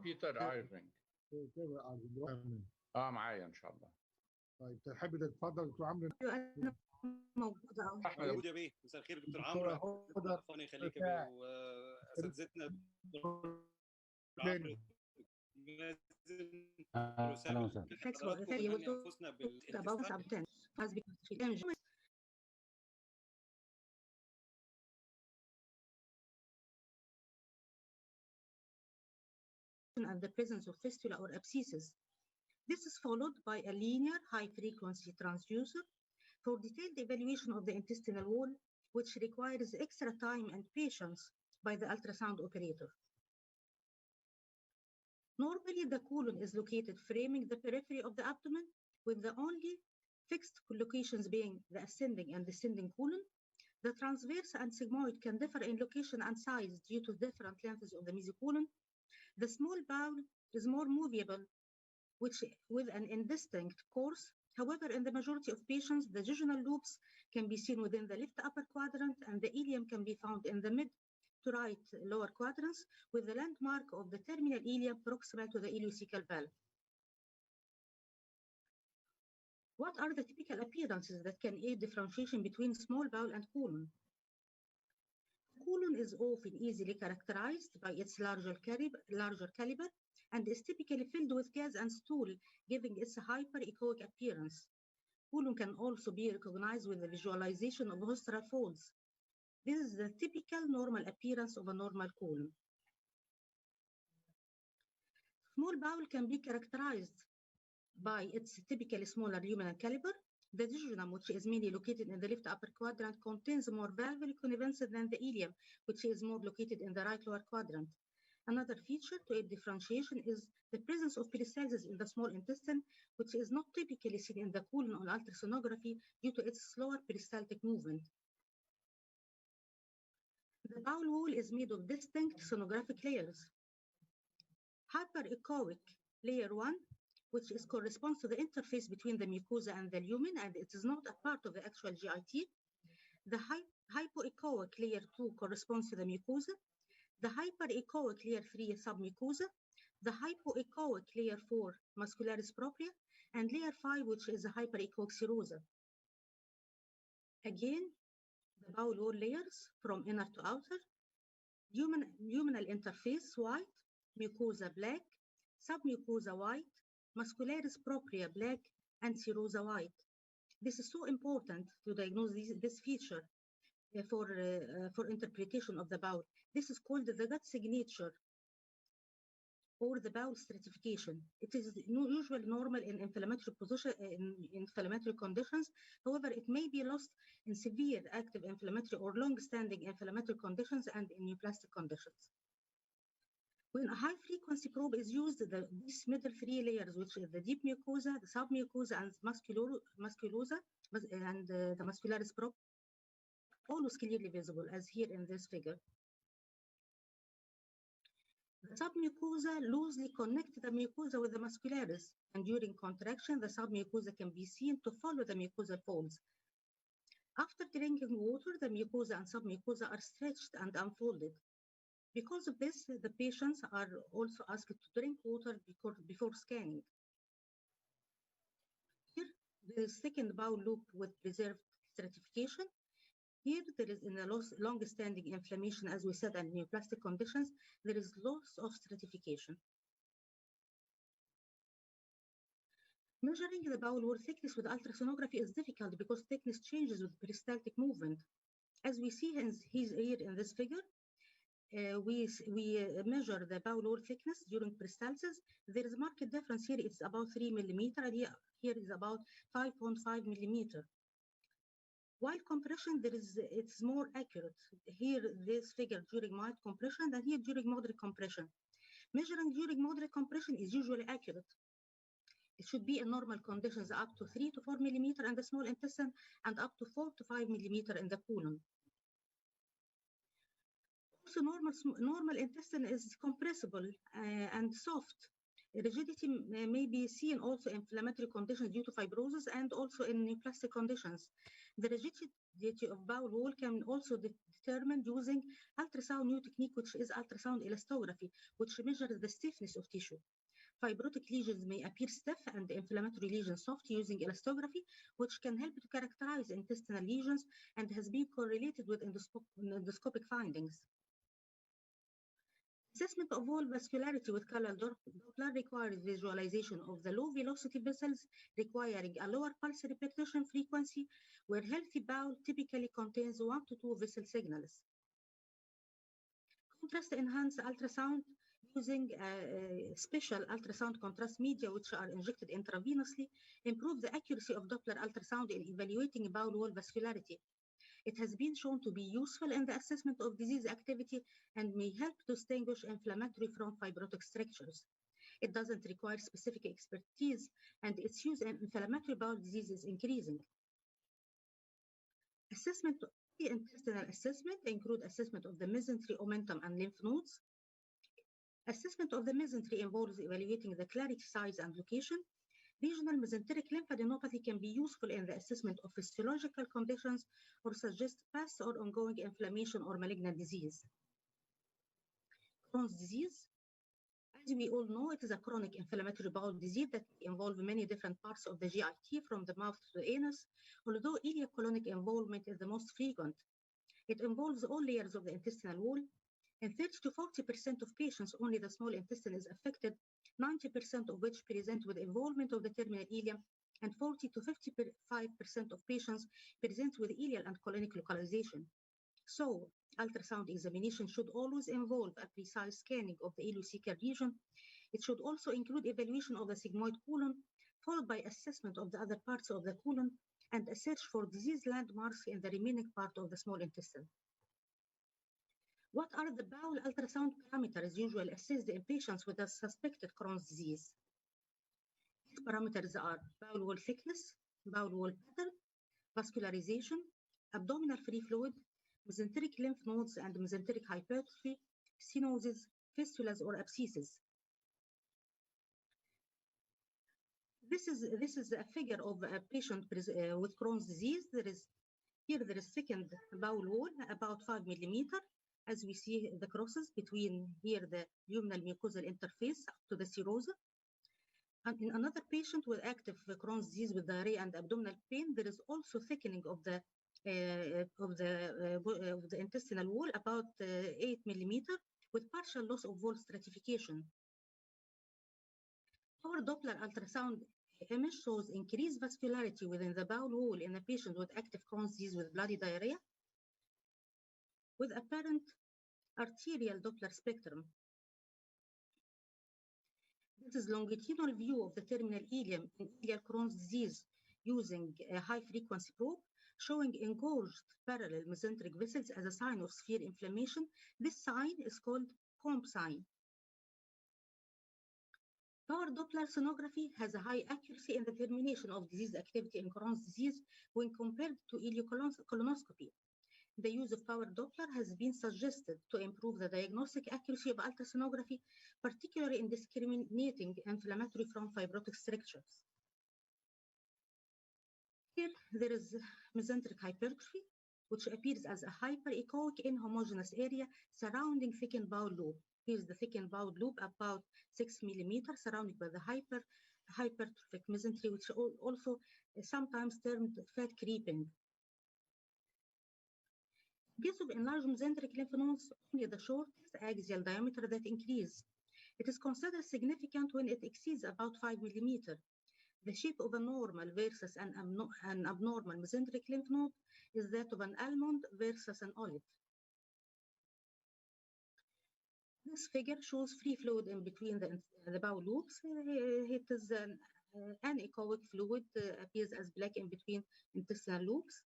بيتر ايرفينج. معايا ان شاء الله. طيب تحب تتفضل دكتور عمرو؟ انا موجوده. موجود يا بيه. مساء الخير دكتور عمرو. ربنا يخليك يا بيه واساتذتنا. اهلا وسهلا. انفسنا and the presence of fistula or abscesses. This is followed by a linear high-frequency transducer for detailed evaluation of the intestinal wall, which requires extra time and patience by the ultrasound operator. Normally, the colon is located framing the periphery of the abdomen, with the only fixed locations being the ascending and descending colon. The transverse and sigmoid can differ in location and size due to different lengths of the mesocolon. The small bowel is more movable, which with an indistinct course. However, in the majority of patients, the jejunal loops can be seen within the left upper quadrant, and the ileum can be found in the mid to right lower quadrants, with the landmark of the terminal ileum proximal to the ileocecal valve. What are the typical appearances that can aid differentiation between small bowel and colon? Colon is often easily characterized by its larger caliber and is typically filled with gas and stool, giving it a hyperechoic appearance. Colon can also be recognized with the visualization of rostral folds. This is the typical normal appearance of a normal colon. Small bowel can be characterized by its typically smaller luminal caliber. The jejunum, which is mainly located in the left upper quadrant, contains more valvular connivence than the ileum, which is more located in the right lower quadrant. Another feature to aid differentiation is the presence of peristalsis in the small intestine, which is not typically seen in the colon on ultrasonography due to its slower peristaltic movement. The bowel wall is made of distinct sonographic layers. Hyperechoic layer 1, which corresponds to the interface between the mucosa and the lumen, and it is not a part of the actual GIT. The hypoechoic layer 2 corresponds to the mucosa. The hyperechoic layer 3 submucosa. The hypoechoic layer 4 muscularis propria, and layer 5, which is a hyperechoic serosa. Again, the bowel wall layers from inner to outer. Luminal interface white, mucosa black, submucosa white, muscularis propria black, and serosa white. This is so important to diagnose this feature for interpretation of the bowel. This is called the gut signature or the bowel stratification. It is usually normal in inflammatory position in inflammatory conditions. However, it may be lost in severe active inflammatory or long-standing inflammatory conditions and in neoplastic conditions. When a high-frequency probe is used, these middle three layers, which is the deep mucosa, the submucosa, and musculosa, and the muscularis propria, always clearly visible, as here in this figure. The submucosa loosely connect the mucosa with the muscularis, and during contraction, the submucosa can be seen to follow the mucosal folds. After drinking water, the mucosa and submucosa are stretched and unfolded. Because of this, the patients are also asked to drink water before scanning. Here, the second bowel loop with preserved stratification. Here, there is in a long-standing inflammation, as we said, and neoplastic conditions, there is loss of stratification. Measuring the bowel wall thickness with ultrasonography is difficult because thickness changes with peristaltic movement. As we see here in this figure, we measure the bowel wall thickness during peristalsis. There is a marked difference here. It's about 3 millimeter, and here is about 5.5 millimeter. While compression, it's more accurate. Here, this figure during mild compression, and here during moderate compression. Measuring during moderate compression is usually accurate. It should be in normal conditions up to 3 to 4 millimeter in the small intestine and up to 4 to 5 millimeter in the colon. Also, normal intestine is compressible and soft, Rigidity may be seen also in inflammatory conditions due to fibrosis and also in neoplastic conditions. The rigidity of bowel wall can also be determined using ultrasound new technique, which is ultrasound elastography, which measures the stiffness of tissue. Fibrotic lesions may appear stiff and inflammatory lesions soft using elastography, which can help to characterize intestinal lesions and has been correlated with endoscopic findings. Assessment of wall vascularity with color Doppler requires visualization of the low velocity vessels requiring a lower pulse repetition frequency, where healthy bowel typically contains 1 to 2 vessel signals. Contrast enhanced ultrasound using special ultrasound contrast media, which are injected intravenously, improve the accuracy of Doppler ultrasound in evaluating bowel wall vascularity. It has been shown to be useful in the assessment of disease activity and may help to distinguish inflammatory from fibrotic structures. It doesn't require specific expertise, and its use in inflammatory bowel disease is increasing. Assessment of the intestinal assessment include assessment of the mesentery, omentum, and lymph nodes. Assessment of the mesentery involves evaluating the clarity, size, and location. Regional mesenteric lymphadenopathy can be useful in the assessment of histological conditions or suggest past or ongoing inflammation or malignant disease. Crohn's disease. As we all know, it is a chronic inflammatory bowel disease that involves many different parts of the GIT from the mouth to the anus, although ileocolonic involvement is the most frequent. It involves all layers of the intestinal wall. In 30 to 40% of patients, only the small intestine is affected, 90% of which present with involvement of the terminal ileum, and 40 to 55% of patients present with ileal and colonic localization. So, ultrasound examination should always involve a precise scanning of the ileocecal region. It should also include evaluation of the sigmoid colon, followed by assessment of the other parts of the colon, and a search for disease landmarks in the remaining part of the small intestine. What are the bowel ultrasound parameters usually assessed in patients with a suspected Crohn's disease? These parameters are bowel wall thickness, bowel wall pattern, vascularization, abdominal free fluid, mesenteric lymph nodes and mesenteric hypertrophy, stenosis, fistulas, or abscesses. This is a figure of a patient with Crohn's disease. There is second bowel wall, about 5 millimeter. As we see the crosses between here the luminal mucosal interface up to the serosa. And in another patient with active Crohn's disease with diarrhea and abdominal pain, there is also thickening of the intestinal wall, about 8 millimeter, with partial loss of wall stratification. Our Doppler ultrasound image shows increased vascularity within the bowel wall in a patient with active Crohn's disease with bloody diarrhea, with apparent arterial Doppler spectrum. This is longitudinal view of the terminal ileum in ileal Crohn's disease using a high-frequency probe, showing engorged parallel mesenteric vessels as a sign of severe inflammation. This sign is called comb sign. Power Doppler sonography has a high accuracy in the determination of disease activity in Crohn's disease when compared to ileocolonoscopy. The use of power Doppler has been suggested to improve the diagnostic accuracy of ultrasonography, particularly in discriminating inflammatory from fibrotic structures. Here, there is mesenteric hypertrophy, which appears as a hyperechoic inhomogeneous area surrounding thickened bowel loop. Here's the thickened bowel loop, about 6 millimeters, surrounded by the hypertrophic mesentery, which also sometimes termed fat creeping. In case of enlarged mesenteric lymph nodes, only the shortest axial diameter that increase. It is considered significant when it exceeds about 5 millimeters. The shape of a normal versus an abnormal mesenteric lymph node is that of an almond versus an olive. This figure shows free fluid in between the bowel loops. It is an anechoic fluid, appears as black in between intestinal loops.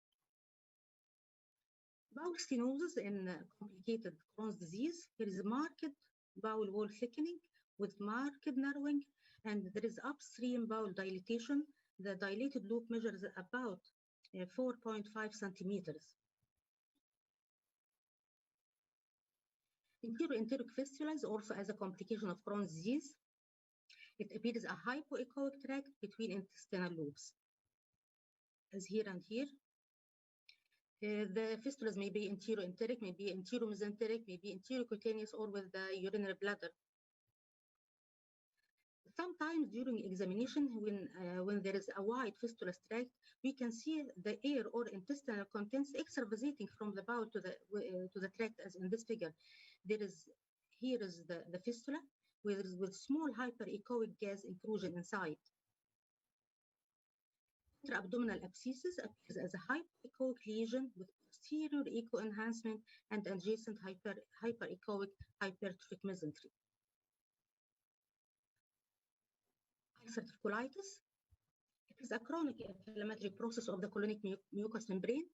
Bowel stenosis in complicated Crohn's disease. There is marked bowel wall thickening with marked narrowing, and there is upstream bowel dilatation. The dilated loop measures about 4.5 centimeters. Inferior enteric fistula is also as a complication of Crohn's disease. It appears a hypoechoic tract between intestinal loops, as here and here. The fistulas may be enteroenteric, may be enteromesenteric, may be enterocutaneous, or with the urinary bladder. Sometimes during examination, when there is a wide fistula tract, we can see the air or intestinal contents extravasating from the bowel to the tract, as in this figure. Here is the fistula with small hyperechoic gas intrusion inside. Intra-abdominal abscesses appears as a hyperechoic lesion with posterior echo enhancement and adjacent hyperechoic hypertrophic mesentery. Ulcerative colitis. It is a chronic inflammatory process of the colonic mucous membrane.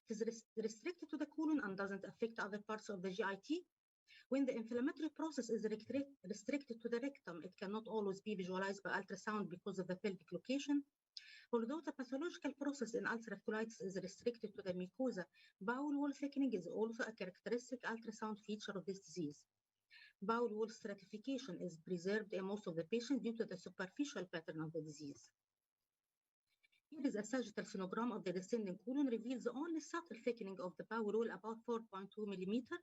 It is restricted to the colon and doesn't affect other parts of the GIT. When the inflammatory process is restricted to the rectum, it cannot always be visualized by ultrasound because of the pelvic location. Although the pathological process in ulcerative colitis is restricted to the mucosa, bowel wall thickening is also a characteristic ultrasound feature of this disease. Bowel wall stratification is preserved in most of the patients due to the superficial pattern of the disease. Here is a sagittal sonogram of the descending colon, reveals only subtle thickening of the bowel wall about 4.2 millimeter.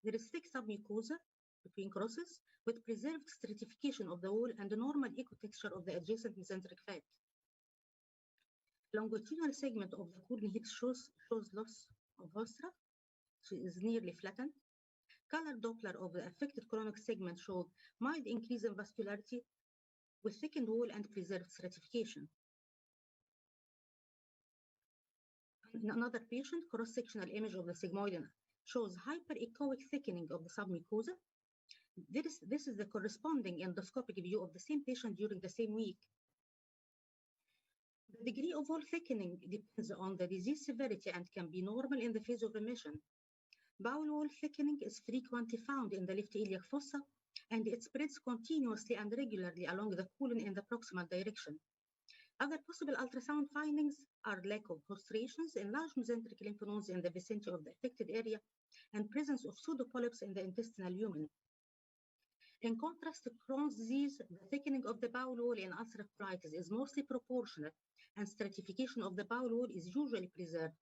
There is thick submucosa between crosses with preserved stratification of the wall and the normal ecotexture of the adjacent mesenteric fat. Longitudinal segment of the colon here shows loss of rostra, which is nearly flattened. Color Doppler of the affected colonic segment showed mild increase in vascularity with thickened wall and preserved stratification. In another patient, cross-sectional image of the sigmoid shows hyperechoic thickening of the submucosa. This is the corresponding endoscopic view of the same patient during the same week. The degree of wall thickening depends on the disease severity and can be normal in the phase of remission. Bowel wall thickening is frequently found in the left iliac fossa, and it spreads continuously and regularly along the colon in the proximal direction. Other possible ultrasound findings are lack of hostrations, enlarged mesenteric lymph nodes in the vicinity of the affected area, and presence of pseudopolyps in the intestinal lumen. In contrast to Crohn's disease, the thickening of the bowel wall in ulcerative colitis is mostly proportional, and stratification of the bowel wall is usually preserved.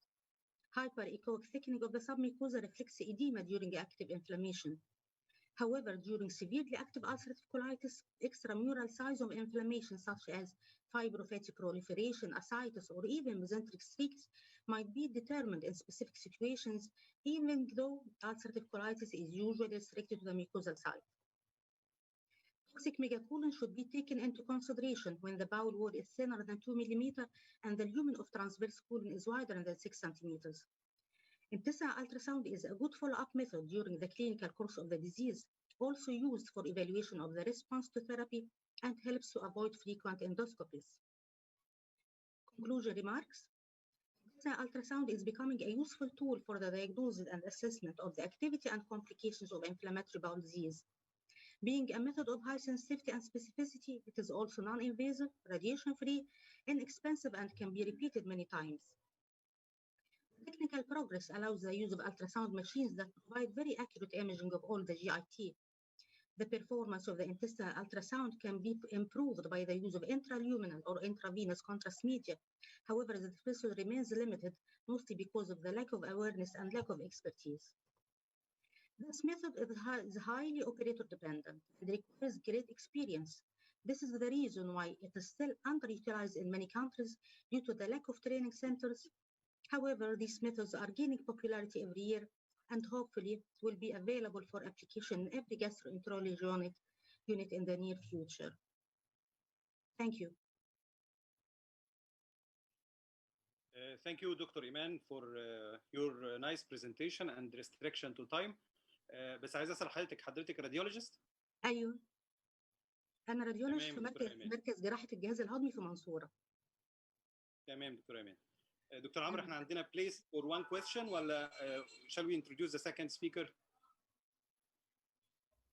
Hyperechoic thickening of the submucosa reflects edema during active inflammation. However, during severely active ulcerative colitis, extramural signs of inflammation such as fibrofatty proliferation, ascites, or even mesenteric streaks might be determined in specific situations, even though ulcerative colitis is usually restricted to the mucosal site. Toxic megacolon should be taken into consideration when the bowel wall is thinner than 2 millimeters and the lumen of transverse colon is wider than 6 centimeters. Intestinal ultrasound is a good follow-up method during the clinical course of the disease, also used for evaluation of the response to therapy and helps to avoid frequent endoscopies. Conclusion remarks. Intestinal ultrasound is becoming a useful tool for the diagnosis and assessment of the activity and complications of inflammatory bowel disease. Being a method of high sensitivity and specificity, it is also non-invasive, radiation-free, inexpensive, and can be repeated many times. Technical progress allows the use of ultrasound machines that provide very accurate imaging of all the GIT. The performance of the intestinal ultrasound can be improved by the use of intraluminal or intravenous contrast media. However, the method remains limited, mostly because of the lack of awareness and lack of expertise. This method is highly operator dependent. It requires great experience. This is the reason why it is still underutilized in many countries due to the lack of training centers. However, these methods are gaining popularity every year and hopefully will be available for application in every gastroenterology unit in the near future. Thank you. Thank you, Dr. Iman, for your nice presentation and restriction to time. بس عايز اسال حضرتك راديولوجيست؟ ايوه انا راديولوجيست في مركز جراحه الجهاز الهضمي في المنصوره. تمام دكتور ايمان. دكتور عمرو احنا عندنا place for one question ولا shall we introduce the second speaker؟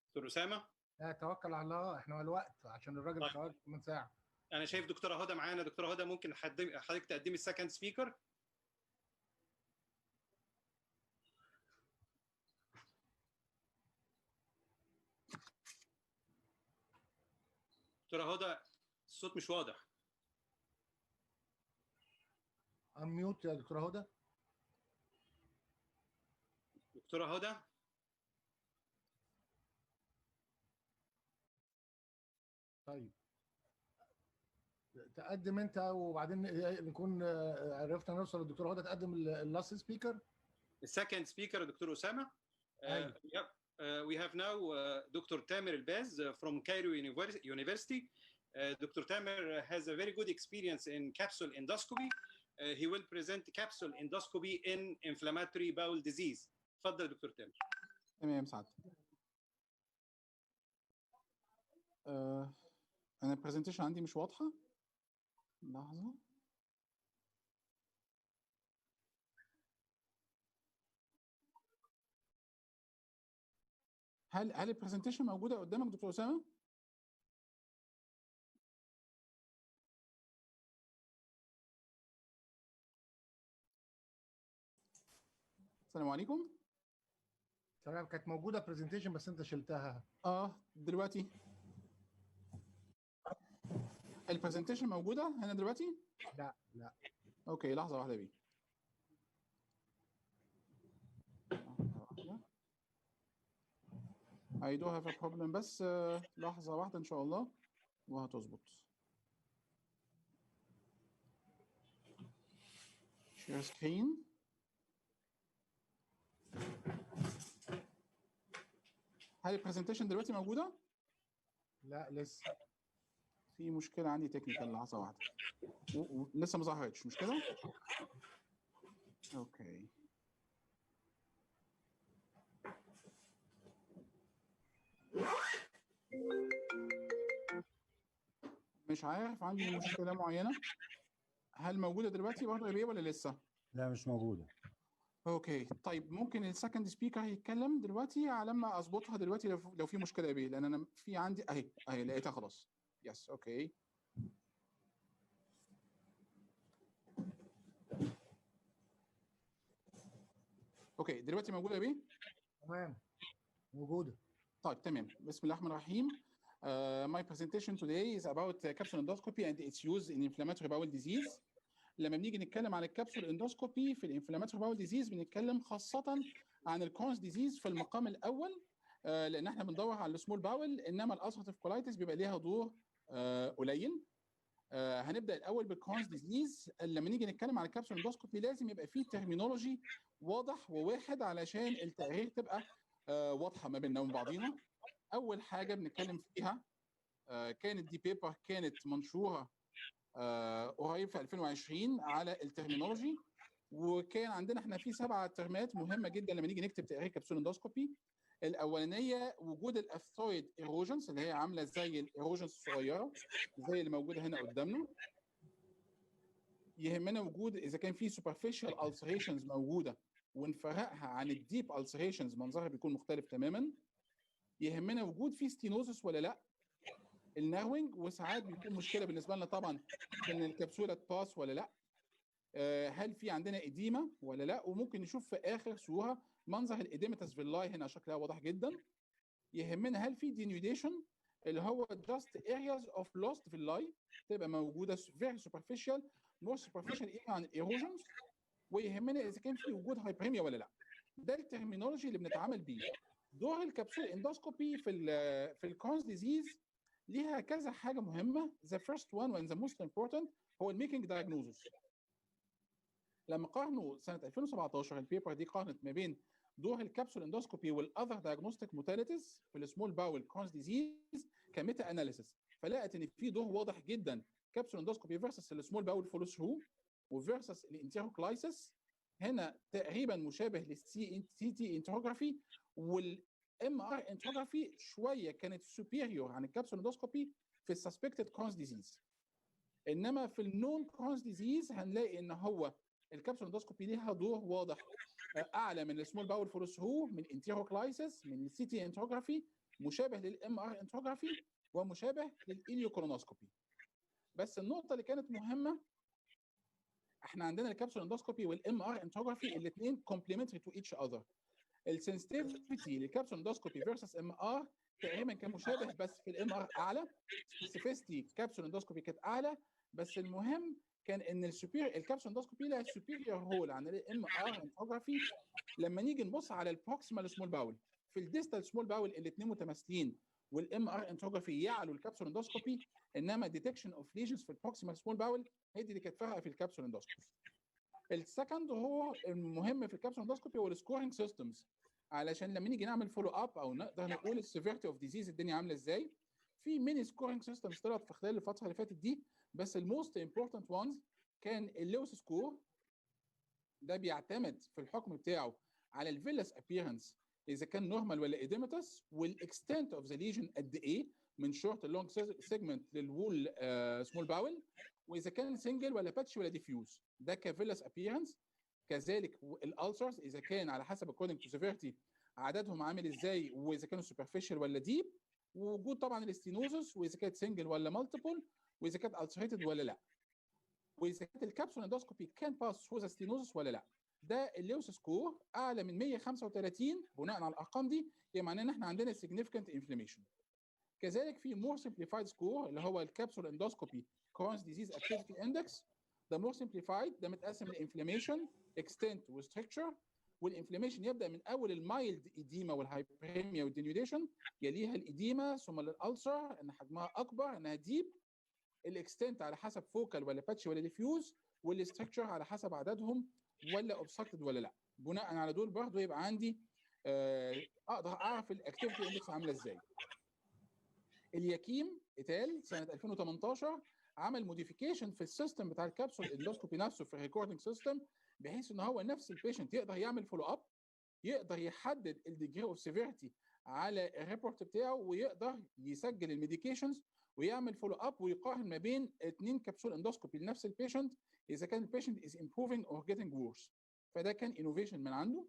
دكتور اسامه؟ لا توكل على الله، احنا الوقت عشان الراجل متواجد كمان ساعه. انا شايف دكتوره هدى معانا. دكتوره هدى ممكن حضرتك تقدمي السكند سبيكر؟ دكتوره هدى الصوت مش واضح. انميوت يا دكتوره هدى. دكتوره هدى. طيب تقدم انت وبعدين نكون عرفنا نوصل للدكتوره هدى. تقدم اللاست سبيكر. السكند سبيكر دكتور اسامه. أيوة. We have now Dr. Tamer Elbaz from Cairo University. Dr. Tamer has a very good experience in capsule endoscopy. He will present capsule endoscopy in inflammatory bowel disease. اتفضل دكتور تامر. تمام سعادتك. انا البرزنتيشن عندي مش واضحه. لحظه. هل البرزنتيشن موجوده قدامك دكتور اسامه؟ السلام عليكم. تمام كانت موجوده برزنتيشن بس انت شلتها. دلوقتي البرزنتيشن موجوده هنا دلوقتي؟ لا. اوكي لحظه واحده بيه. I do have a problem بس لحظه واحده ان شاء الله وهتظبط. share screen. هل البرزنتيشن دلوقتي موجوده؟ لا لسه. في مشكله عندي تكنيكال. لحظه واحده. لسه ما ظهرتش مش كده؟ اوكي. مش عارف عندي مشكله معينه. هل موجوده دلوقتي برضه يا بيه ولا لسه؟ لا مش موجوده. اوكي طيب ممكن السكند سبيكر يتكلم دلوقتي على ما اظبطها دلوقتي لو في مشكله يا بيه، لان انا في عندي اهي لقيتها خلاص. يس اوكي. اوكي دلوقتي موجوده يا بيه؟ تمام موجوده. طيب تمام. بسم الله الرحمن الرحيم. My presentation today is about capsule endoscopy and its use in inflammatory bowel disease. لما بنيجي نتكلم عن الكبسول اندوسكوبي في الانفلاماتوري باول ديزيز بنتكلم خاصه عن الكرونز ديزيز في المقام الاول، لان احنا بندور على السمول باول، انما الالسراتيف كولايتس بيبقى ليها دور قليل. هنبدا الاول بالكرونز ديزيز. لما نيجي نتكلم عن الكبسول اندوسكوبي لازم يبقى فيه ترمينولوجي واضح وواحد علشان التقارير تبقى واضحه ما بيننا وبين بعضينا. اول حاجه بنتكلم فيها كانت دي بيبر كانت منشوره قريب في 2020 على الترمينولوجي، وكان عندنا احنا في 7 ترمات مهمه جدا لما نيجي نكتب تقرير كبسول اندوسكوبي. الاولانيه وجود الافتويد ايروجنز اللي هي عامله زي الايروجنز الصغيره زي اللي موجوده هنا قدامنا. يهمنا وجود اذا كان في سوبرفيشال السريشنز موجوده ونفرقها عن الديب السريشنز منظرها بيكون مختلف تماما. يهمنا وجود في ستينوزس ولا لا. الناروينج وساعات بيكون مشكله بالنسبه لنا طبعا ان الكبسوله تباس ولا لا. هل في عندنا اديمه ولا لا. وممكن نشوف في اخر صوره منظر الاديمتس فيلاي هنا شكلها واضح جدا. يهمنا هل في دينيوديشن اللي هو just areas of lost villi تبقى موجوده very superficial more superficial area عن الايروجنز. ويهمنا اذا كان في وجود هايبريميا ولا لا. ده الترمينولوجي اللي بنتعامل بيه. دور الكبسول اندوسكوبي في الكرونز ديزيز ليها كذا حاجه مهمه. The first one and the most important هو الميكينج دايجنوزس. لما قارنوا سنه 2017 البيبر دي قارنت ما بين دور الكبسول اندوسكوبي والاذر دايجنوستيك موتاليتيز في السمول باول كرونز ديزيز كميتا اناليسيس، فلقت ان في دور واضح جدا كبسول اندوسكوبي فيرسس السمول باول فولو ثرو وفيرسس الانتيروكلايسس. هنا تقريبا مشابه للسي تي انتروجرافي، والام ار انتروجرافي شويه كانت سوبيريور عن الكبسول اندوسكوبي في السسبكتد كرونز ديزيز. انما في النون كرونز ديزيز هنلاقي ان هو الكبسول اندوسكوبي ليها دور واضح اعلى من السمول باول فولو ثرو، من انتيروكلايسس، من السي تي انتروجرافي، مشابه للام ار انتروجرافي ومشابه للإليوكولونوسكوبي. بس النقطه اللي كانت مهمه احنا عندنا الكبسول اندوسكوبي والام ار انتروجرافي الاثنين كومبلمنتري تو ايتش اذر. السنسيتيفيتي للكبسول اندوسكوبي فيرسس ام ار تقريبا كان مشابه، بس في الام ار اعلى، سبيسيفيستي كابسول اندوسكوبي كانت اعلى، بس المهم كان ان الكابسول اندوسكوبي لها سوبيريور هول عن الام ار انتوجرافي. لما نيجي نبص على البروكسيمال سمول باول، في الديستال سمول باول الاثنين متماثلين، والام ار انتوجرافي يعلو الكابسول اندوسكوبي، انما ديتكشن اوف ليجنز في البروكسيمال سمول باول هي دي اللي كانت فارقه في الكابسول اندوسكوبي. السكند هو المهم في الكابسول اندوسكوبي هو السكورنج سيستمز، علشان لما نيجي نعمل فولو اب او نقدر نقول السيفيرتي اوف ديزيز الدنيا عامله ازاي. في ميني سكورنج سيستمز طلعت في خلال الفتره اللي فاتت دي، بس الموست امبورتنت وانز كان اللويس سكور. ده بيعتمد في الحكم بتاعه على الفيلس ابييرنس، اذا كان نورمال ولا ايديمتس، والاكستنت اوف ذا ليجن قد ايه من شورت لونج سيجمنت للوول سمول باول، واذا كان سنجل ولا باتش ولا ديفيوز، ده كفيلس ابييرنس. كذلك الالسرز اذا كان على حسب according to severity عددهم عامل ازاي، واذا كانوا سوبرفيشال ولا ديب، ووجود طبعا الاستينوزس، واذا كانت سنجل ولا مالتيبل، واذا كانت السريتد ولا لا، واذا كانت الكابسول اندوسكوبي كان باس ثرو ذا ستينوزس ولا لا. ده اللويس سكور اعلى من 135 بناء على الارقام دي، يعني معناه ان احنا عندنا significant inflammation. كذلك في مور سمبليفايد سكور اللي هو الكابسول اندوسكوبي كرونز ديزيز اكتيفيتي اندكس. ده مور سمبليفايد، ده متقسم لانفلاميشن، اكستنت، وستركتشر. والانفلاميشن يبدا من اول المايلد ايديما والهايبريميا والدينيوديشن، يليها الايديما، ثم الالسر ان حجمها اكبر، انها ديب. الاكستنت على حسب فوكال ولا باتش ولا ديفيوز، والاستركتشر على حسب عددهم ولا اوبستراكتد ولا لا. بناء على دول برضه يبقى عندي اقدر اعرف الاكتيفيتي اندكس عامله ازاي. اليكيم اتال سنه 2018 عمل موديفيكيشن في السيستم بتاع الكابسول اندوسكوبي نفسه في الريكوردنج سيستم، بحيث ان هو نفس البيشنت يقدر يعمل فولو اب، يقدر يحدد الديجري اوف سيفيرتي على الريبورت بتاعه، ويقدر يسجل الميديكيشنز ويعمل فولو اب، ويقارن ما بين 2 كبسول اندوسكوبي لنفس البيشنت اذا كان البيشنت از امبروفينج اور جيتنج ورس. فده كان انوفيشن من عنده.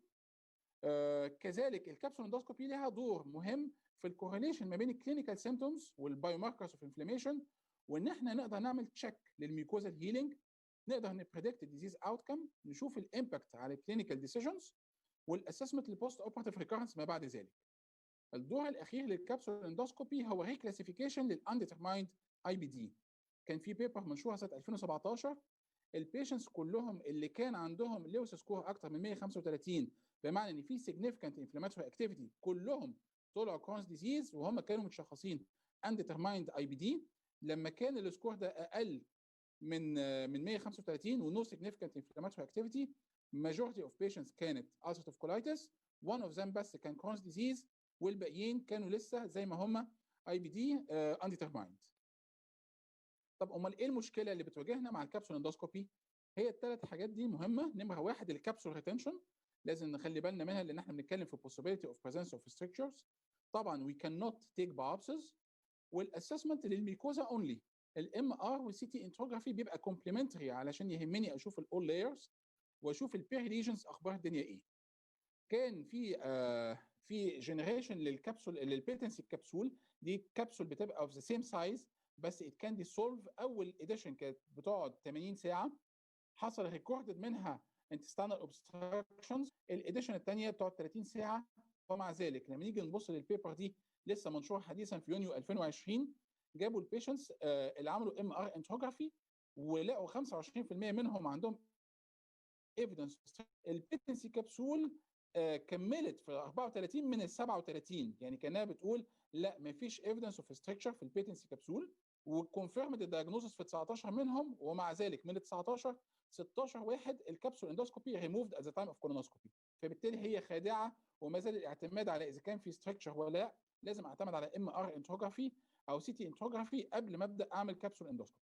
كذلك الكبسول اندوسكوبي لها دور مهم في الكورليشن ما بين الكلينيكال سيمبتومز والبايوماركرز اوف انفلاميشن، وان احنا نقدر نعمل تشيك للميوكوزال هيلينج، نقدر نبريدكت الديزيز اوتكم، نشوف الامباكت على الكلينيكال ديسيجنز، والاسسمنت للبوست اوبراتيف ريكارنس ما بعد ذلك. الدور الاخير للكابسول اندوسكوبي هو ريكلاسيفيكيشن للانديترمايند اي بي دي. كان في بيبر منشوره سنه 2017، البيشنتس كلهم اللي كان عندهم لويس سكور اكتر من 135، بمعنى ان في significant inflammatory activity، كلهم طلعوا كرونز ديزيز وهم كانوا متشخصين undetermined اي بي دي. لما كان السكور ده اقل من 135 ونو significant inflammatory activity، majority of patients كانت ulcerative colitis، one of them بس كان كرونز ديزيز، والباقيين كانوا لسه زي ما هم اي بي دي undetermined. طب امال ايه المشكله اللي بتواجهنا مع الكابسول اندوسكوبي؟ هي الثلاث حاجات دي مهمه. نمره واحد الكابسول ريتنشن، لازم نخلي بالنا منها لان احنا بنتكلم في possibility of presence of strictures. طبعا we cannot take biopsies. والاسسمنت للميكوزا اونلي، الام ار والسي تي انتروجرافي بيبقى كومبلمنتري علشان يهمني اشوف الاول لايرز واشوف البيري ليجنز اخبار الدنيا ايه. كان في جنريشن للكبسول للبيتنسي الكبسول دي، كبسول بتبقى اوف ذا سيم سايز بس ات كان ديسولف. اول اديشن كانت بتقعد 80 ساعه، حصل ريكوردد منها intestinal obstructions. الاديشن الثانيه بتقعد 30 ساعه. ومع ذلك لما نيجي نبص للبيبر دي لسه منشور حديثا في يونيو 2020، جابوا البيشنتس اللي عملوا ام ار انتروجرافي ولقوا 25% منهم عندهم ايفيدنس. البيتنسي كبسول كملت في 34 من ال 37، يعني كانها بتقول لا مفيش ايفيدنس اوف ستركتشر في البيتنسي كبسول، وكونفيرمد الدايجنوزس في 19 منهم. ومع ذلك من ال 19 16 واحد الكبسول اندوسكوبي ريموفد ات ذا تايم اوف كولونوسكوبي. فبالتالي هي خادعه، وما زال الاعتماد على اذا كان في ستركتشر ولا لا لازم اعتمد على ام ار انتروجرافي او سي تي انتروجرافي قبل ما ابدا اعمل كبسول اندوسكوبي.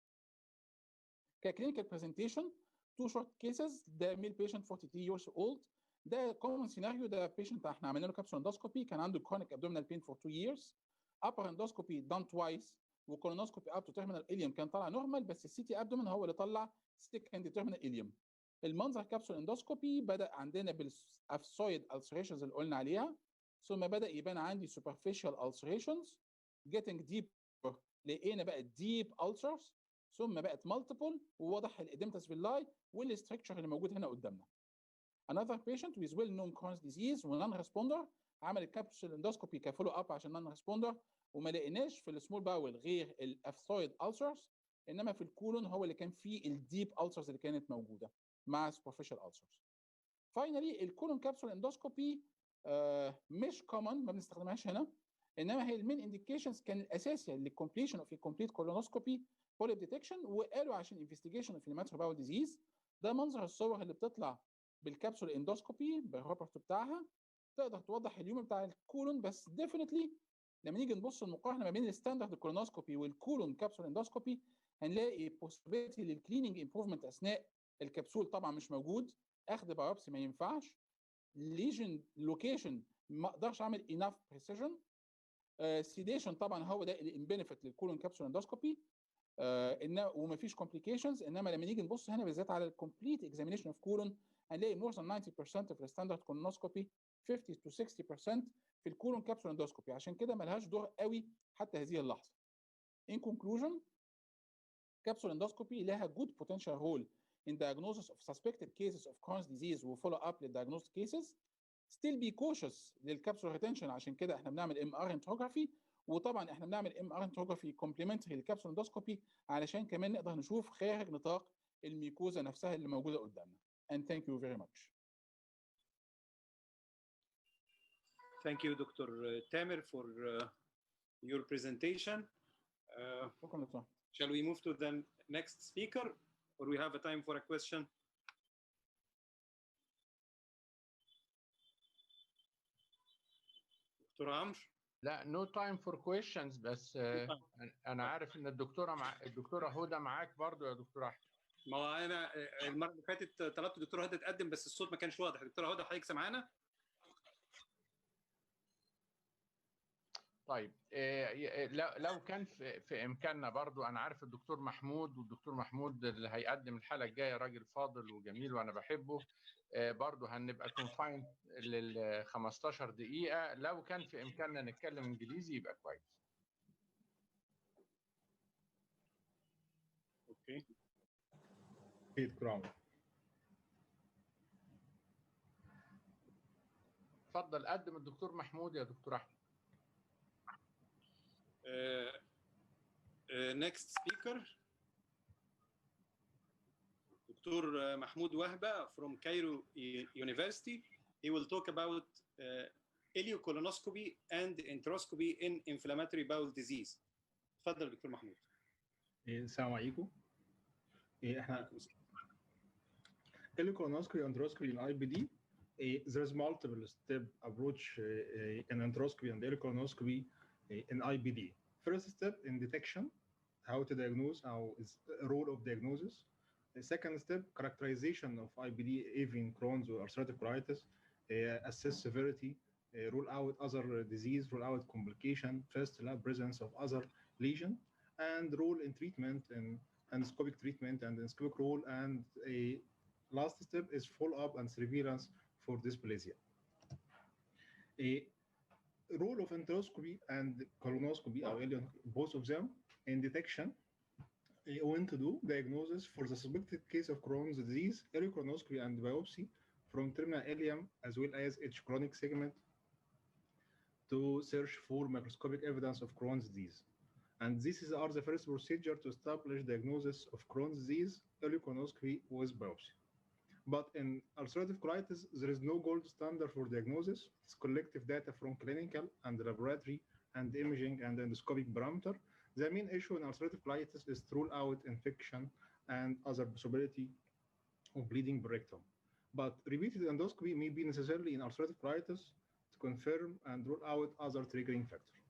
ككلينيكال برزنتيشن 2 شورت كيسز. ده ميل بيشنت 43 years old، ده كومن سيناريو. ده بيشنت احنا عملنا له كابسول اندوسكوبي، كان عنده chronic abdominal pain for 2 years، upper endoscopy done twice، وكولونوسكوبي up to terminal ileum كان طالع نورمال، بس السي تي ابدومين هو اللي طلع second terminal ileum. المنظر كابسول اندوسكوبي بدا عندنا بالافسويد ulcerations اللي قلنا عليها، ثم بدا يبان عندي superficial ulcerations getting deeper، لقينا بقى deep ulcers، ثم بقت multiple، وواضح الاديمتاس فيلاي والاستركتشر اللي موجود هنا قدامنا. Another patient with well-known Crohn's disease و non-responder عمل الكابسول اندوسكوبي كفولو اب عشان نون ريسبوندر، وما لقيناش في السمول باول غير الافثويد السرز، انما في الكولون هو اللي كان فيه الديب السرز اللي كانت موجوده مع سوبرفيشال السرز. فاينلي الكولون كابسول اندوسكوبي مش كومن، ما بنستخدمهاش هنا، انما هي المين انديكيشنز كان الاساسي للكومبليشن اوف الكومبليت كولونوسكوبي بوليب ديتكشن، وقالوا عشان انفستيجيشن اوف انفلاماتوري باول ديزيز. ده منظر الصور اللي بتطلع بالكابسول اندوسكوبي بالروبرت بتاعها، تقدر توضح اليوم بتاع الكولون. بس ديفينتلي لما نيجي نبص المقارنه ما بين الستاندرد كولونوسكوبي والكولون كابسول اندوسكوبي هنلاقي possibility للكليننج امبروفمنت اثناء الكبسول طبعا مش موجود، اخذ بايوبسي ما ينفعش، ليجن لوكيشن ما اقدرش اعمل اناف بريسيجن، سيديشن طبعا هو ده البنفيت للكولون كابسول اندوسكوبي، وما فيش كومبليكيشنز. انما لما نيجي نبص هنا بالذات على الكومبليت اكزامينيشن اوف كولون هنلاقي more than 90% في الستاندرد كولونوسكوبي، 50 to 60% في الكولون كابسول اندوسكوبي، عشان كده ملهاش دور قوي حتى هذه اللحظه. In conclusion, capsule endoscopy لها good potential role in diagnosis of suspected cases of Crohn's disease و follow up للdiagnosed cases. Still be cautious للكابسول retention، عشان كده احنا بنعمل MR انتروجرافي، وطبعا احنا بنعمل MR انتروجرافي complementary للكابسول اندوسكوبي علشان كمان نقدر نشوف خارج نطاق الميكوزا نفسها اللي موجوده قدامنا. And thank you very much. Thank you, Dr. Tamer, for your presentation. شكرا دكتور. Shall we move to the next speaker, or we have a time for a question? دكتور عمرو؟ لا نو تايم فور كويشنز، بس انا عارف ان الدكتوره هدى معاك برضو يا دكتور احمد. ما هو انا المره اللي فاتت طلبت الدكتوره هدى تقدم بس الصوت ما كانش واضح. دكتوره هدى حضرتك سامعانا؟ طيب لو كان في امكاننا برضو، انا عارف الدكتور محمود، والدكتور محمود اللي هيقدم الحلقه الجايه راجل فاضل وجميل وانا بحبه، برضو هنبقى كونفاين لل 15 دقيقه. لو كان في امكاننا نتكلم انجليزي يبقى كويس. اوكي. اتفضل قدم الدكتور محمود يا دكتور احمد. Next speaker, Dr. Mahmoud Wahba from Cairo University. He will talk about ileocolonoscopy and enteroscopy in inflammatory bowel disease. اتفضل دكتور محمود. السلام عليكم. احنا ileocolonoscopy and enteroscopy in IBD. There's multiple step approach in enteroscopy and ileocolonoscopy in IBD. First step in detection, how to diagnose, how is the role of diagnosis. The second step, characterization of IBD, even Crohn's or ulcerative colitis, assess severity, rule out other disease, rule out complication, first lab presence of other lesion, and role in treatment and endoscopic treatment and endoscopic role. And a last step is follow-up and surveillance for dysplasia. A role of enteroscopy and colonoscopy, both of them, in detection, when to do diagnosis for the suspected case of Crohn's disease, ileocolonoscopy and biopsy from terminal ileum as well as each chronic segment to search for microscopic evidence of Crohn's disease. And these are the first procedure to establish diagnosis of Crohn's disease, ileocolonoscopy with biopsy. But in ulcerative colitis, there is no gold standard for diagnosis. It's collective data from clinical and laboratory and imaging and endoscopic parameter. The main issue in ulcerative colitis is to rule out infection and other possibility of bleeding rectum. But repeated endoscopy may be necessary in ulcerative colitis to confirm and rule out other triggering factors.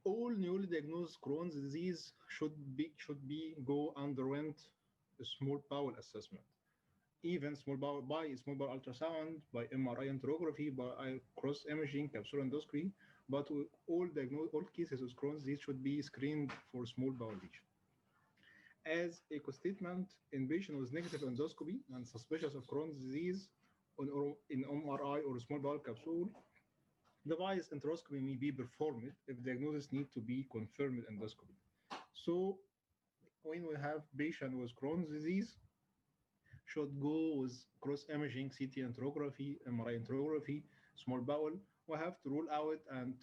All newly diagnosed Crohn's disease should go underwent a small bowel assessment. Even small bowel by small bowel ultrasound, by MRI enterography, by cross imaging, capsular endoscopy. But all cases of Crohn's disease should be screened for small bowel lesion. As a co-statement, in patient with negative endoscopy and suspicious of Crohn's disease in MRI or small bowel capsule, device enteroscopy may be performed if diagnosis need to be confirmed endoscopy. So when we have patient with Crohn's disease, should go with cross imaging, CT enterography, MRI enterography, small bowel, we have to rule out and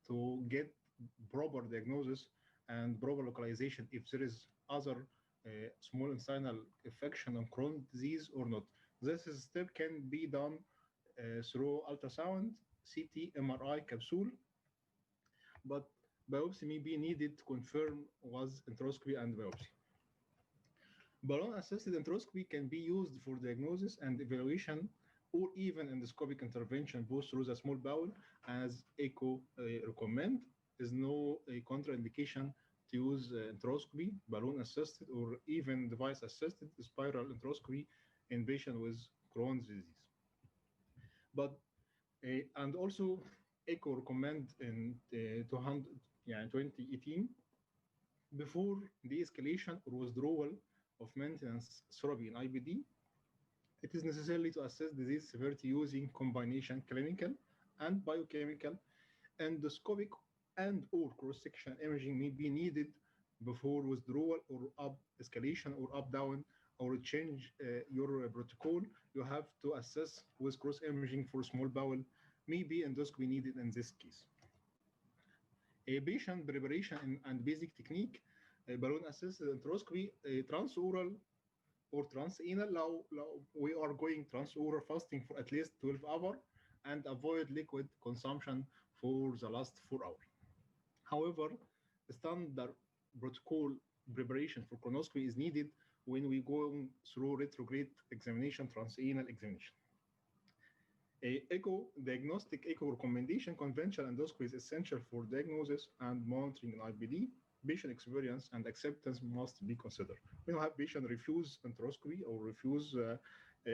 to get proper diagnosis and proper localization if there is other small intestinal infection on Crohn's disease or not. This step can be done through ultrasound, CT, MRI, capsule, but biopsy may be needed to confirm was enteroscopy and biopsy. Balloon-assisted enteroscopy can be used for diagnosis and evaluation or even endoscopic intervention both through the small bowel as ECHO recommend. There is no contraindication to use enteroscopy, balloon-assisted, or even device-assisted spiral enteroscopy in patients with Crohn's disease. But and also ECHO recommend in 2018 before de-escalation or withdrawal of maintenance therapy in IBD, it is necessary to assess disease severity using combination clinical and biochemical, endoscopic, and or cross-section imaging may be needed before withdrawal or up escalation or up down or change your protocol. You have to assess with cross imaging for small bowel. Maybe endoscopy needed in this case. A patient preparation and basic technique, balloon-assisted enteroscopy, transoral or transanal. Now we are going transoral fasting for at least 12 hours and avoid liquid consumption for the last 4 hours. However, standard protocol preparation for colonoscopy is needed when we go through retrograde examination, transanal examination. Echo diagnostic echo recommendation conventional endoscopy is essential for diagnosis and monitoring in IBD. Patient experience and acceptance must be considered. When we have patient refuse enteroscopy or refuse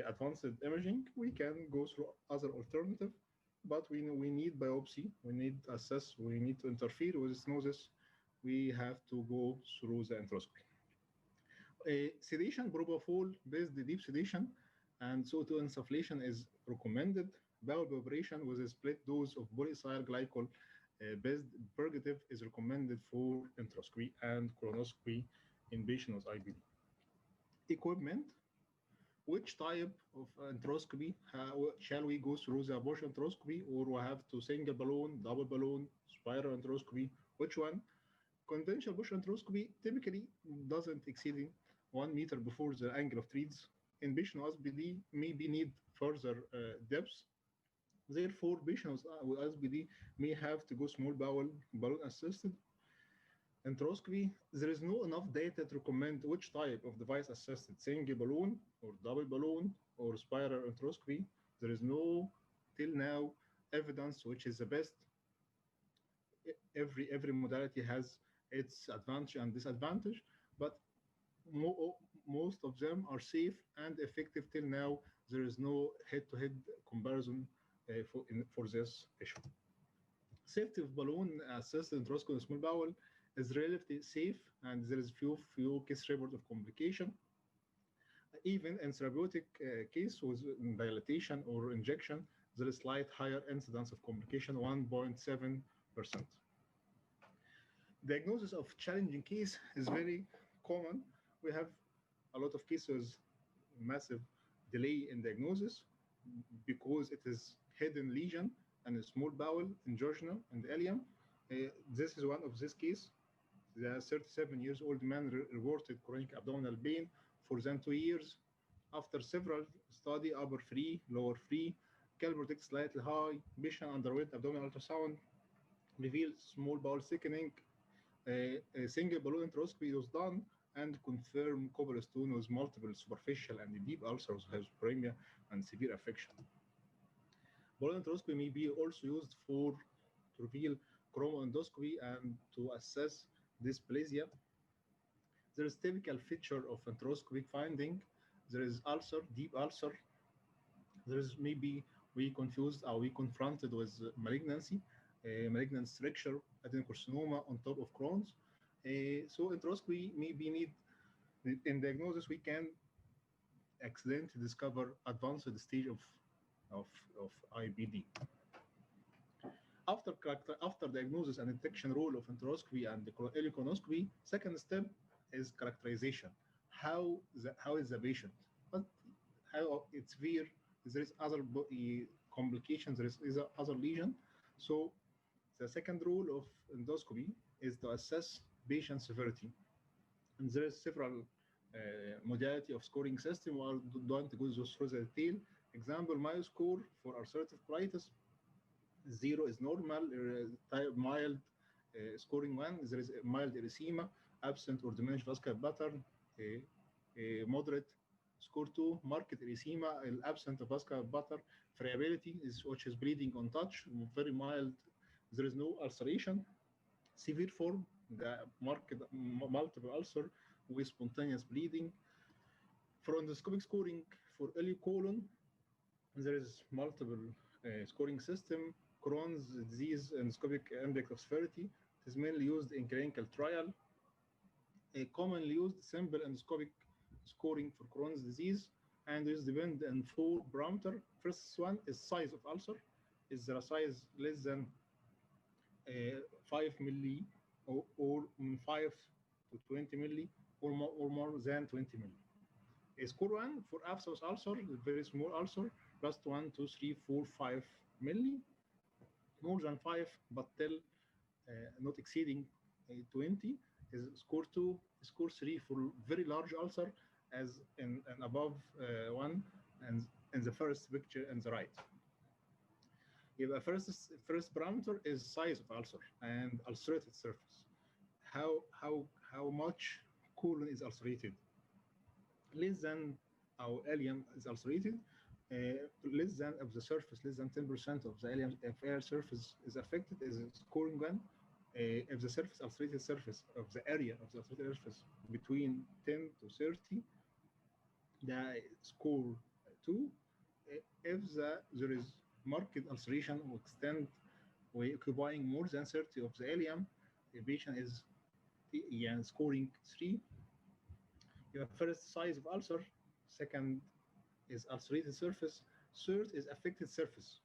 advanced imaging, we can go through other alternative, but we need biopsy, we need to assess, we need to interfere with stenosis, we have to go through the enteroscopy. Sedation, propofol-based deep sedation, and CO2 insufflation is recommended. Bowel preparation with a split dose of polyethyl glycol based purgative is recommended for enteroscopy and colonoscopy in patients with IBD. Equipment, which type of enteroscopy shall we go through? The Bush enteroscopy, or we have to single balloon, double balloon, spiral enteroscopy? Which one? Conventional Bush enteroscopy typically doesn't exceed 1 meter before the angle of treads. In patient with IBD, maybe need further depth. Therefore, patients with IBD may have to go small bowel, balloon-assisted enteroscopy. There is no enough data to recommend which type of device-assisted, single balloon or double balloon or spiral enteroscopy. There is no, till now, evidence which is the best. Every modality has its advantage and disadvantage, but most of them are safe and effective till now. There is no head-to-head comparison for this issue. Safety of balloon-assisted enteroscopy in small bowel is relatively safe, and there is few case report of complication. Even in therapeutic case with dilatation or injection, there is slight higher incidence of complication, 1.7%. Diagnosis of challenging case is very common. We have a lot of cases, massive delay in diagnosis because it is hidden lesion and a small bowel, injunction, and ileum. This is one of this case. The 37-year-old man reported chronic abdominal pain for than 2 years. After several study, upper free, lower free, calprotect slightly high, patient underwent abdominal ultrasound, revealed small bowel thickening. A single balloon enteroscopy was done and confirmed cobblestone with multiple superficial and deep ulcers, hyperemia, and severe affection. Balloon enteroscopy may be also used to reveal chromoendoscopy and to assess dysplasia. There is typical feature of enteroscopic finding. There is ulcer, deep ulcer. There is maybe we confused or we confronted with malignancy, malignant structure, adenocarcinoma on top of Crohn's. So enteroscopy may be need in diagnosis. We can accidentally discover advanced stage of IBD. After diagnosis and detection role of enteroscopy and colonoscopy, second step is characterization. How is the patient? How it's severe? There is complications, there is other lesion. So the second rule of endoscopy is to assess patient severity. And there is several modality of scoring system. I don't go through the detail. Example, Mayo score for ulcerative colitis. 0 is normal, mild, scoring 1. There is mild erythema, absent or diminished vascular pattern. Moderate, score 2, marked erythema, absent of vascular pattern. Friability is which is bleeding on touch, very mild. There is no ulceration. Severe form, the marked multiple ulcer with spontaneous bleeding. For endoscopic scoring for ileal colon, there is multiple scoring system. Crohn's disease endoscopic index of severity. It is mainly used in clinical trial. A commonly used simple endoscopic scoring for Crohn's disease, and is depend on 4 parameters. First one is size of ulcer. Is there a size less than 5 milli or 5 to 20 milli or more than 20 milli. Score 1 for abscess ulcer, very small ulcer, plus 1, 2, 3, 4, 5 milli. More than 5, but till not exceeding 20 is score 2. Score 3 for very large ulcer, as in above 1, and in the first picture on the right. First parameter is size of ulcer and ulcerated surface. How much colon is ulcerated? Less than our ileum is ulcerated. Less than of the surface, less than 10% of the ileum, if air surface is affected, is scoring 1. If the surface ulcerated surface of the area of the ulcerated surface between 10 to 30, the score 2. If there is marked ulceration or extent occupying more than 30 of the ileum, the patient is scoring 3. Your first size of ulcer, second is ulcerated surface, third is affected surface.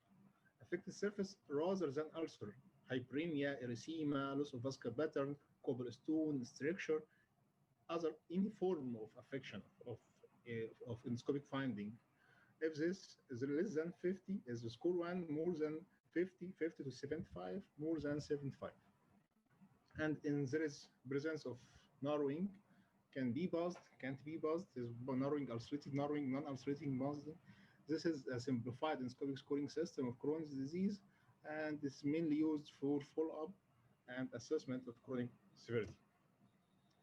Affected surface rather than ulcer, hyperemia, erythema, loss of vascular pattern, cobblestone, stricture, any form of affection of endoscopic finding. If this is less than 50, is the score 1, more than 50, 50 to 75, more than 75. And there is presence of narrowing, can be buzzed, can't be buzzed, is narrowing, ulcerated narrowing, non-ulcerating buzzed. This is a simplified endoscopic scoring system of Crohn's disease, and it's mainly used for follow-up and assessment of chronic severity.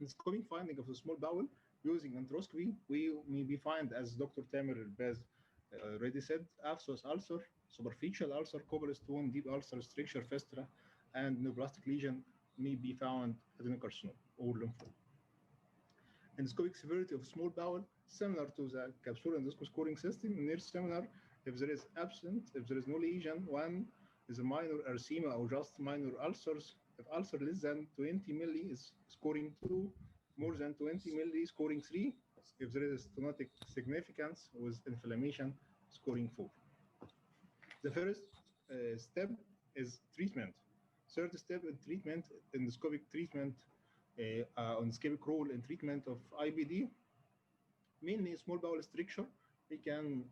Endoscopic finding of the small bowel using enteroscopy, we maybe find, as Dr. Tamer Elbaz already said, abscess ulcer, superficial ulcer, cobblestone, deep ulcer, stricture, fistula, and neoplastic lesion may be found adenocarcinoma or lymphoma. Endoscopic severity of small bowel, similar to the capsule endoscopy scoring system, near similar. If there is absent, if there is no lesion, 1 is a minor erythema or just minor ulcers. If ulcer less than 20 milli is scoring 2, more than 20 milli scoring 3. If there is stenotic significance with inflammation, scoring 4. The first step is treatment. Third step in treatment, endoscopic treatment, endoscopic role in treatment of IBD, mainly small bowel stricture. We can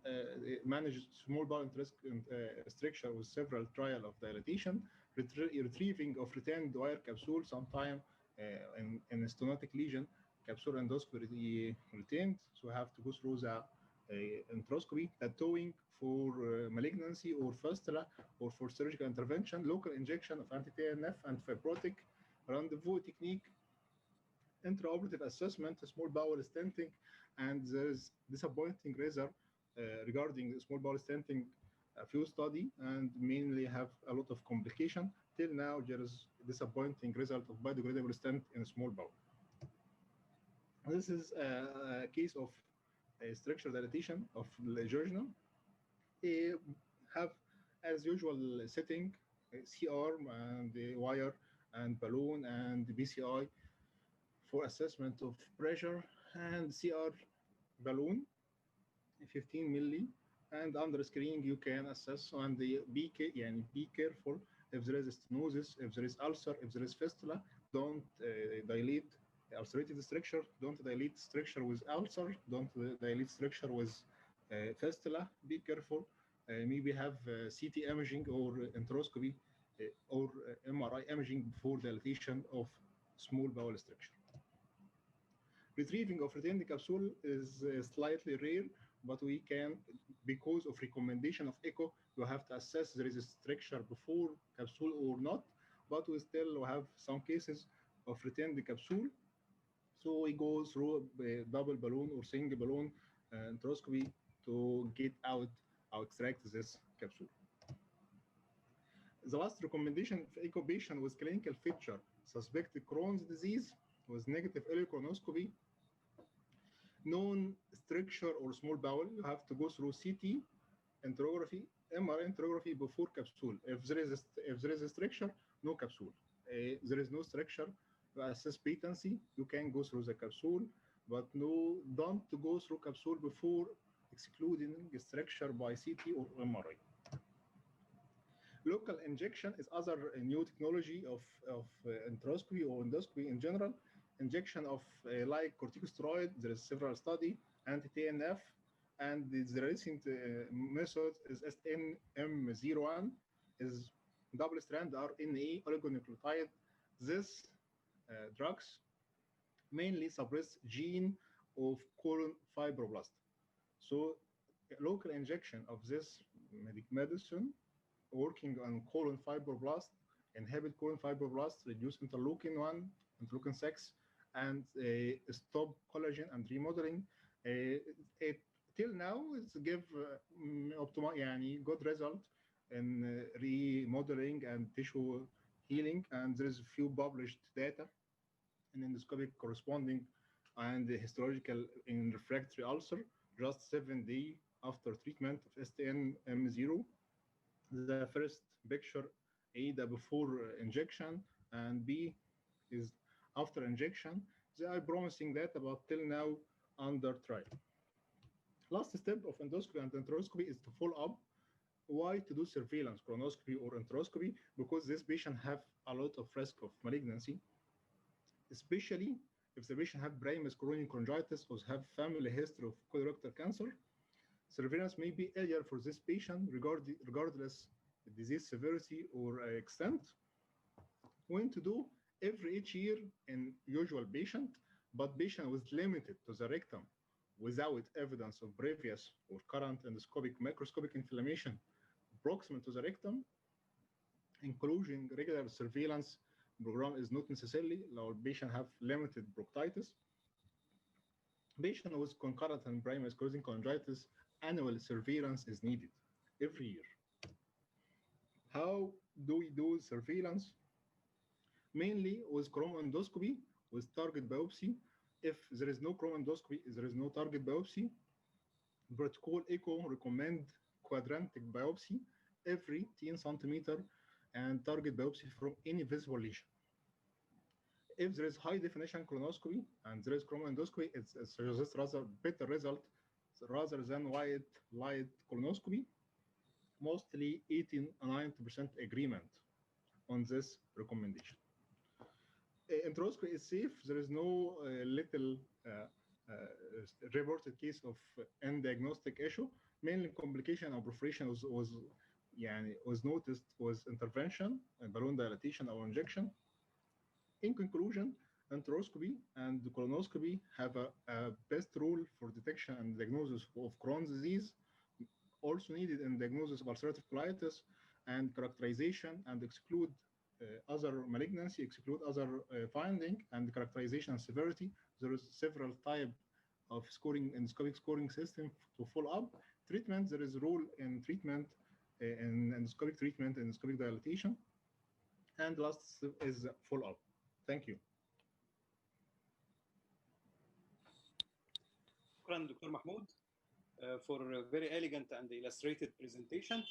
manage small bowel stricture with several trial of dilatation, retrieving of retained wire capsule, sometime in a stenotic lesion, capsule endoscopy retained, so we have to go through the enteroscopy, tattooing for malignancy or fistula or for surgical intervention, local injection of anti-TNF, antifibrotic, rendezvous technique, intraoperative assessment, small bowel stenting, and there is disappointing result regarding small bowel stenting. A few study and mainly have a lot of complication. Till now, there is disappointing result of biodegradable stent in small bowel. This is a case of a structural dilatation of the jejunum. Have, as usual, setting, C-arm and the wire and balloon and BCI for assessment of pressure, and CR balloon 15 milli, and under screening you can assess, and be careful if there is stenosis, if there is ulcer, if there is fistula. Don't dilate ulcerated structure, don't dilate structure with ulcer, don't dilate structure with fistula. Be careful maybe have CT imaging or enteroscopy or MRI imaging before dilatation of small bowel structure. Retrieving of retained capsule is slightly rare, but we can, because of recommendation of echo, you have to assess there is a structure before capsule or not, but we still have some cases of retained capsule. So we go through a double balloon or single balloon enteroscopy to get out or extract this capsule. The last recommendation of echo patient with clinical feature suspected Crohn's disease with negative ileal colonoscopy, known structure or small bowel, you have to go through CT, enterography, MRI enterography before capsule. If there is a structure, no capsule. There is no structure to assess patency, you can go through the capsule, but don't go through capsule before excluding structure by CT or MRI. Local injection is other new technology of enteroscopy or endoscopy in general. Injection of like corticosteroid, there is several study, anti-TNF, and the recent method is SNM01, is double-strand RNA oligonucleotide. These drugs mainly suppress gene of colon fibroblast. So local injection of this medicine working on colon fibroblast, inhibit colon fibroblast, reduce interleukin-1, interleukin-6, and stop collagen and remodeling. Till now, it's give good result in remodeling and tissue healing, and there is a few published data in endoscopic corresponding and histological in refractory ulcer just 7 days after treatment of STN-M0. The first picture, A, the before injection, and B is after injection. They are promising data, but till now under trial. Last step of endoscopy and enteroscopy is to follow up. Why to do surveillance, colonoscopy or enteroscopy? Because this patient have a lot of risk of malignancy, especially if the patient have primary chronic cholangitis or have family history of colorectal cancer. Surveillance may be earlier for this patient regardless of disease severity or extent. When to do every 8 years in usual patient, but patient with limited to the rectum without evidence of previous or current endoscopic microscopic inflammation proximal to the rectum, including regular surveillance program is not necessarily. Our patient have limited proctitis. Patient with concurrent and primary sclerosing cholangitis, annual surveillance is needed every year. How do we do surveillance? Mainly with chromoendoscopy with target biopsy. If there is no chromoendoscopy, there is no target biopsy. Protocol echo recommend quadrantic biopsy every 10 centimeter and target biopsy from any visible lesion. If there is high definition colonoscopy and there is chromoendoscopy, it suggests rather better result rather than white light colonoscopy. Mostly 80-90% agreement on this recommendation. Enteroscopy is safe. There is no little reported case of undiagnostic issue. Mainly complication or perforation was noticed with intervention and balloon dilatation or injection. In conclusion, enteroscopy and colonoscopy have a best rule for detection and diagnosis of Crohn's disease, also needed in diagnosis of ulcerative colitis and characterization and exclude other malignancy, exclude other finding and characterization and severity. There is several types of scoring, endoscopic scoring system to follow up. Treatment, there is a role in treatment, in endoscopic treatment, endoscopic dilatation. And last is follow-up. Thank you. شكرا دكتور محمود for a very elegant and illustrated presentation.